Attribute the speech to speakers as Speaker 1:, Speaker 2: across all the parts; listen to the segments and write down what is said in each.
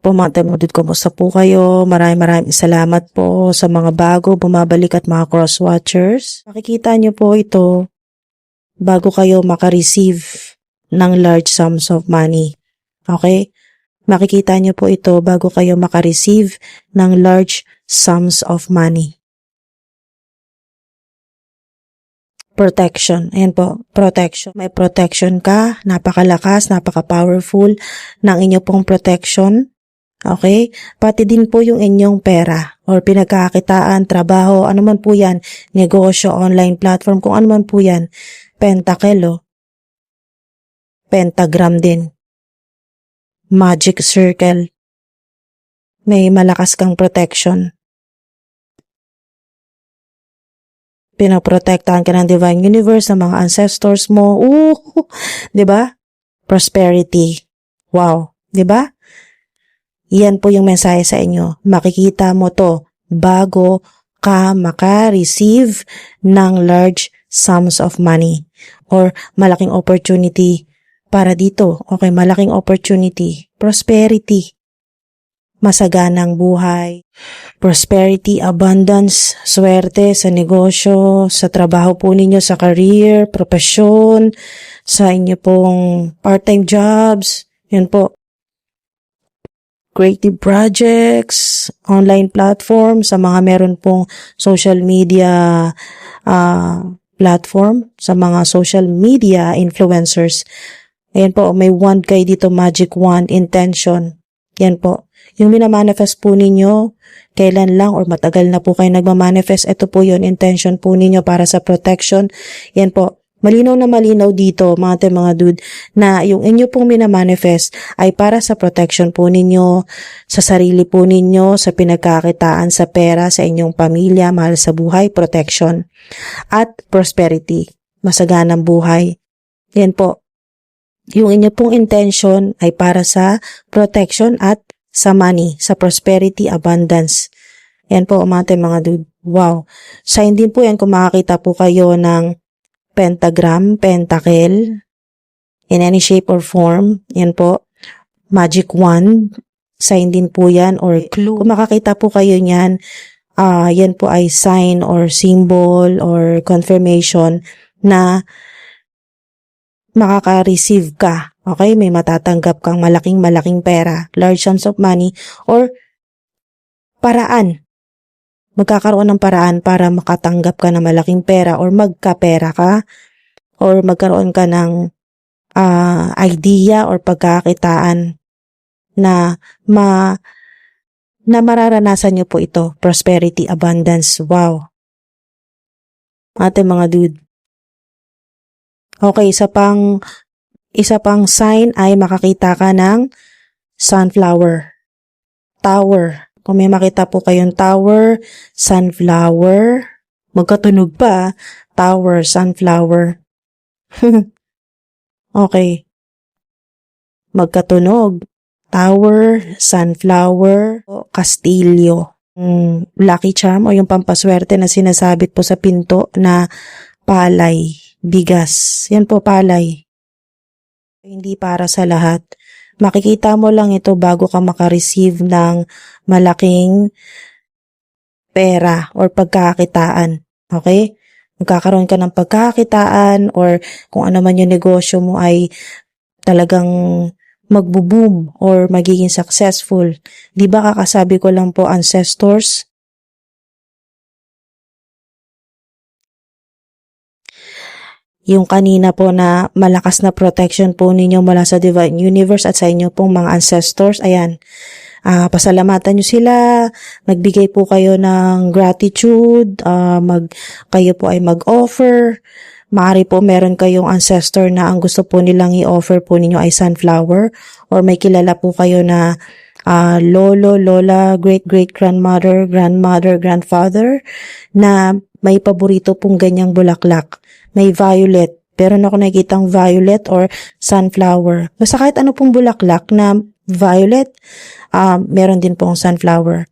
Speaker 1: po mga temudid, kumusta po kayo? Maraming salamat po sa mga bago, bumabalik at mga cross-watchers. Makikita nyo po ito bago kayo makareceive ng large sums of money. Okay? Makikita nyo po ito bago kayo makareceive ng large sums of money. Protection. Ayan po, protection. May protection ka, napakalakas, napaka-powerful ng inyo pong protection. Okay? Pati din po yung inyong pera or pinagkakakitaan, trabaho, ano man po yan, negosyo, online platform, kung ano man po yan, pentacle, pentagram din, magic circle, may malakas kang protection. Pinoprotektahan ka ng Divine Universe, ng mga ancestors mo. 'Di ba? Prosperity. Wow, 'di ba? Yan po yung mensahe sa inyo. Makikita mo to bago ka maka-receive ng large sums of money or malaking opportunity para dito. Okay, malaking opportunity. Prosperity. Masaganang buhay, prosperity, abundance, swerte sa negosyo, sa trabaho po ninyo, sa career, profesyon, sa inyo pong part-time jobs, yun po. Creative projects, online platform, sa mga meron pong social media platform, sa mga social media influencers. Ayan po, may wand kayo dito, magic wand, intention. Yan po. Yung minamanifest po ninyo, kailan lang or matagal na po kayo nagmamanifest, ito po yun, intention po ninyo para sa protection. Yan po. Malinaw na malinaw dito, mga dude, na yung inyo pong minamanifest ay para sa protection po ninyo, sa sarili po ninyo, sa pinagkakitaan, sa pera, sa inyong pamilya, mahal sa buhay, protection. At prosperity, masaganang buhay. Yan po. Yung inyo pong intention ay para sa protection at sa money, sa prosperity, abundance. Yan po, mga dude. Wow. Sign din po yan kung makakita po kayo ng pentagram, pentacle, in any shape or form. Yan po. Magic wand. Sign din po yan or clue. Kung makakita po kayo niyan, yan po ay sign or symbol or confirmation na makaka-receive ka. Okay? May matatanggap kang malaking pera, large sums of money, or paraan. Magkakaroon ng paraan para makatanggap ka ng malaking pera or magkapera ka or magkaroon ka ng idea or pagkakitaan na mararanasan nyo po ito. Prosperity, abundance. Wow. Ating mga dude. Okay, isa pang sign ay makakita ka ng sunflower. Tower. Kung may makita po kayong tower, sunflower, magkatunog pa, tower, sunflower. Okay. Magkatunog. Tower, sunflower, kastilyo. Lucky charm o yung pampaswerte na sinasabit po sa pinto na palay, bigas. Yan po, palay. Hindi para sa lahat. Makikita mo lang ito bago ka makareceive ng malaking pera or pagkakakitaan. Okay? Magkakaroon ka ng pagkakakitaan or kung ano man yung negosyo mo ay talagang magbo-boom or magiging successful. Di ba kakasabi ko lang po, ancestors? Yung kanina po na malakas na protection po ninyo mula sa Divine Universe at sa inyo pong mga ancestors. Ayan, pasalamatan nyo sila, magbigay po kayo ng gratitude, kayo po ay mag-offer. Maaari po meron kayong ancestor na ang gusto po nilang i-offer po ninyo ay sunflower or may kilala po kayo na lolo, lola, great-great-grandmother, grandmother, grandfather na may paborito pong ganyang bulaklak. May violet. Pero ako nakikitang violet or sunflower. Basta kahit ano pong bulaklak na violet, meron din pong sunflower.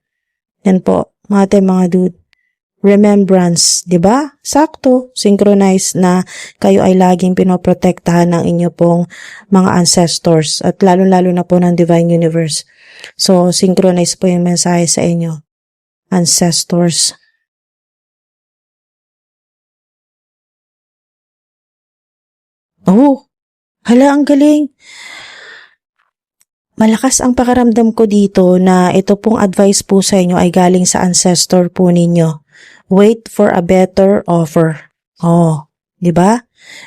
Speaker 1: Yan po, mga dude. Remembrance, di ba? Sakto, synchronize na kayo ay laging pinoprotektahan ng inyo pong mga ancestors at lalo-lalo na po ng Divine Universe. So, synchronize po yung mensahe sa inyo, ancestors. Oh, hala, ang galing. Malakas ang pakiramdam ko dito na ito pong advice po sa inyo ay galing sa ancestor po ninyo. Wait for a better offer. Oh, di ba?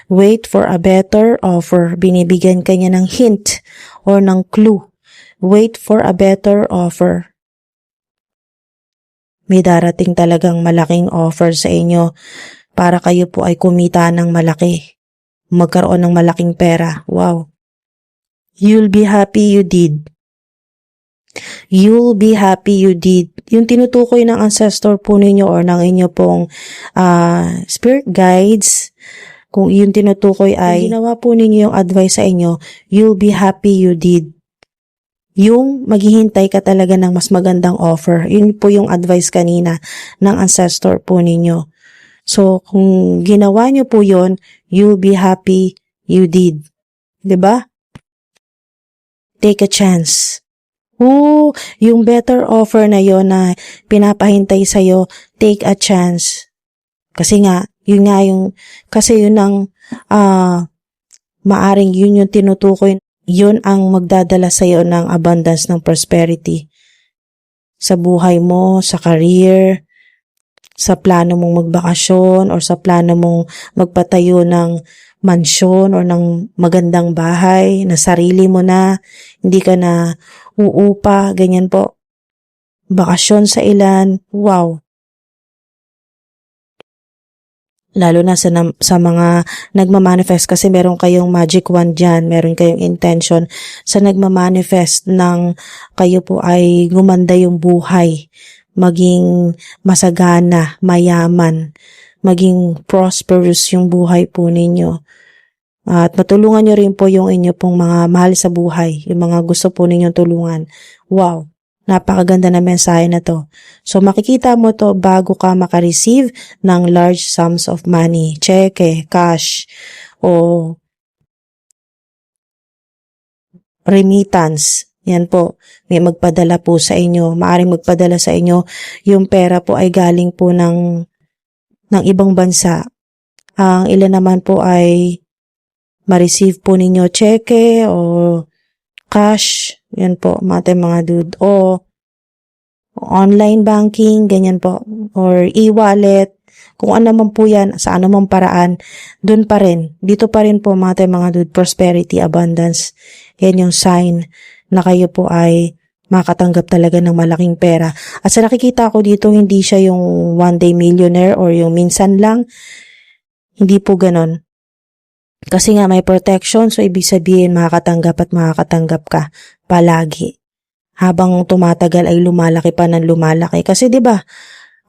Speaker 1: Wait for a better offer. Binibigyan ka niya ng hint or ng clue. Wait for a better offer. May darating talagang malaking offer sa inyo para kayo po ay kumita ng malaki. Magkaroon ng malaking pera. Wow. You'll be happy you did. You'll be happy you did. Yung tinutukoy ng ancestor po ninyo or ng inyo pong spirit guides, kung yung tinutukoy ay ginawa po ninyo yung advice sa inyo, you'll be happy you did. Yung maghihintay ka talaga ng mas magandang offer. Yun po yung advice kanina ng ancestor po ninyo. So, kung ginawa nyo po yun, you'll be happy you did. 'Di ba? Take a chance. Yung better offer na yon na pinapahintay sa'yo, take a chance. Kasi yun ang maaring yun yung tinutukoy, yun ang magdadala sa'yo ng abundance, ng prosperity. Sa buhay mo, sa career, sa plano mong magbakasyon, or sa plano mong magpatayo ng mansyon or ng magandang bahay na sarili mo na, hindi ka na uupa, ganyan po. Bakasyon sa ilan, wow. Lalo na sa mga nagmamanifest, kasi meron kayong magic wand dyan, meron kayong intention sa nagmamanifest ng kayo po ay gumanda yung buhay, maging masagana, mayaman, maging prosperous yung buhay po ninyo. At matulungan nyo rin po yung inyo pong mga mahal sa buhay, yung mga gusto po ninyong tulungan. Wow, napakaganda na mensahe na to. So makikita mo to bago ka makareceive ng large sums of money, cheque, cash, o remittance. Yan po, may magpadala po sa inyo, maaring magpadala sa inyo, yung pera po ay galing po ng ibang bansa. Ang ilan naman po ay ma-receive po ninyo cheque o cash, yan po, mga dude, o online banking, ganyan po, or e-wallet, kung ano man po yan, sa ano man paraan, dun pa rin, dito pa rin po mga dude, prosperity, abundance, yan yung sign na kayo po ay makatanggap talaga ng malaking pera. At sa nakikita ko dito, hindi siya yung one day millionaire or yung minsan lang, hindi po ganon. Kasi may protection, so ibig sabihin makakatanggap ka palagi. Habang tumatagal ay lumalaki pa ng lumalaki. Kasi 'di ba,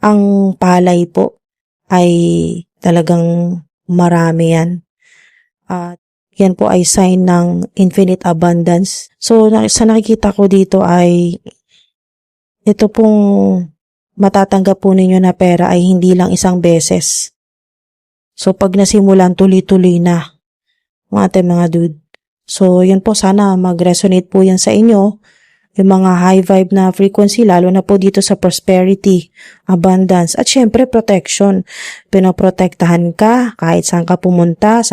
Speaker 1: ang palay po ay talagang marami yan. At yan po ay sign ng infinite abundance. So sa nakikita ko dito ay ito pong matatanggap po ninyo na pera ay hindi lang isang beses. So pag nasimulan, tuloy-tuloy na. Mga dude. So, yun po, sana mag-resonate po yan sa inyo. Yung mga high vibe na frequency, lalo na po dito sa prosperity, abundance, at syempre protection. Pinoprotektahan ka kahit saan ka pumunta,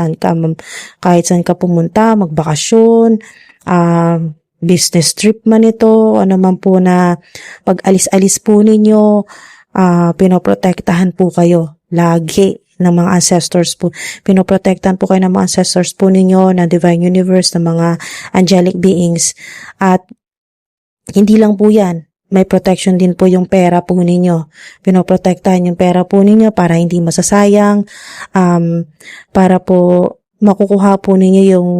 Speaker 1: magbakasyon, business trip man ito, ano man po na pag-alis-alis po ninyo, pinoprotektahan po kayo lagi ng mga ancestors po. Pinoprotektan po kayo ng mga ancestors po ninyo, ng divine universe, ng mga angelic beings. At hindi lang po yan, may protection din po yung pera po ninyo. Pinoprotektahan yung pera po ninyo para hindi masasayang, para po makukuha po ninyo yung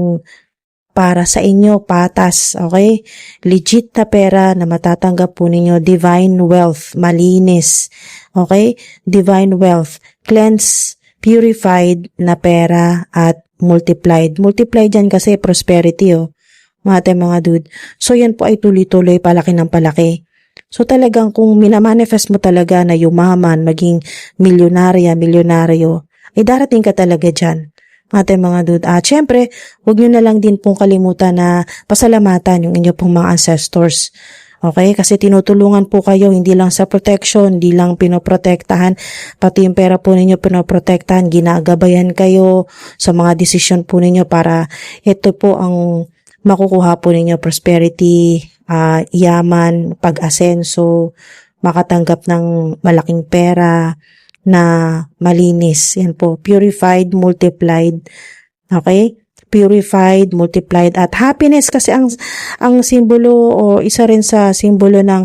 Speaker 1: para sa inyo, patas, okay? Legit na pera na matatanggap po ninyo, divine wealth, malinis, okay? Divine wealth, cleansed, purified na pera at multiplied. Multiplied yan kasi prosperity, mga dude. So yan po ay tuloy-tuloy, palaki ng palaki. So talagang kung minamanifest mo talaga na yumaman, maging milyonaryo, ay darating ka talaga dyan. Mga dude. Syempre, huwag nyo na lang din pong kalimutan na pasalamatan yung inyo pong mga ancestors. Okay? Kasi tinutulungan po kayo hindi lang sa protection, hindi lang pinoprotektahan, pati yung pera po ninyo pinoprotektahan, ginagabayan kayo sa mga desisyon po ninyo para ito po ang makukuha po ninyo, prosperity, yaman, pag-asenso, makatanggap ng malaking pera na malinis. Yan po, purified, multiplied. Okay? Purified, multiplied, at happiness kasi ang simbolo o isa rin sa simbolo ng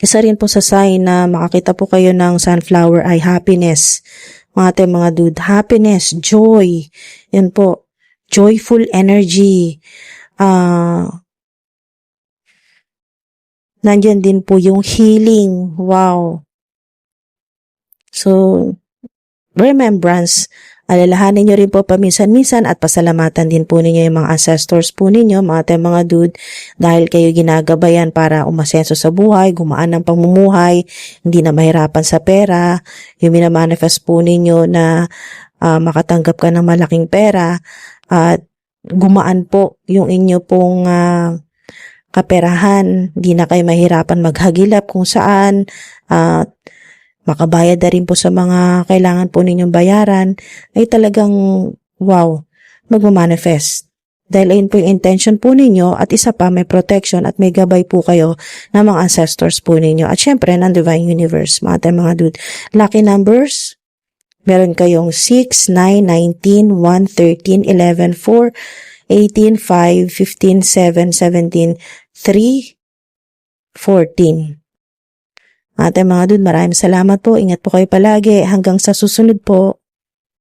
Speaker 1: isa rin po sa sign na makakita po kayo ng sunflower ay happiness. Mga dude, happiness, joy. Yan po, joyful energy. Nandyan din po yung healing. Wow. So, remembrance, alalahanin nyo rin po paminsan-minsan at pasalamatan din po ninyo yung mga ancestors po ninyo, mga dude, dahil kayo ginagabayan para umasenso sa buhay, gumaan ang pamumuhay, hindi na mahirapan sa pera, yung minamanifest po ninyo na makatanggap ka ng malaking pera at gumaan po yung inyo pong kaperahan, hindi na kayo mahirapan maghagilap kung saan, makabayad na rin po sa mga kailangan po ninyong bayaran, ay talagang, wow, magmamanifest. Dahil ayun po yung intention po ninyo at isa pa, may protection at may gabay po kayo ng mga ancestors po ninyo. At syempre, ng Divine Universe, mga dude. Lucky numbers, meron kayong 6, 9, 19, 1, 13, 11, 4, 18, 5, 15, 7, 17, 3, 14. Mga dude, maraming salamat po. Ingat po kayo palagi. Hanggang sa susunod po.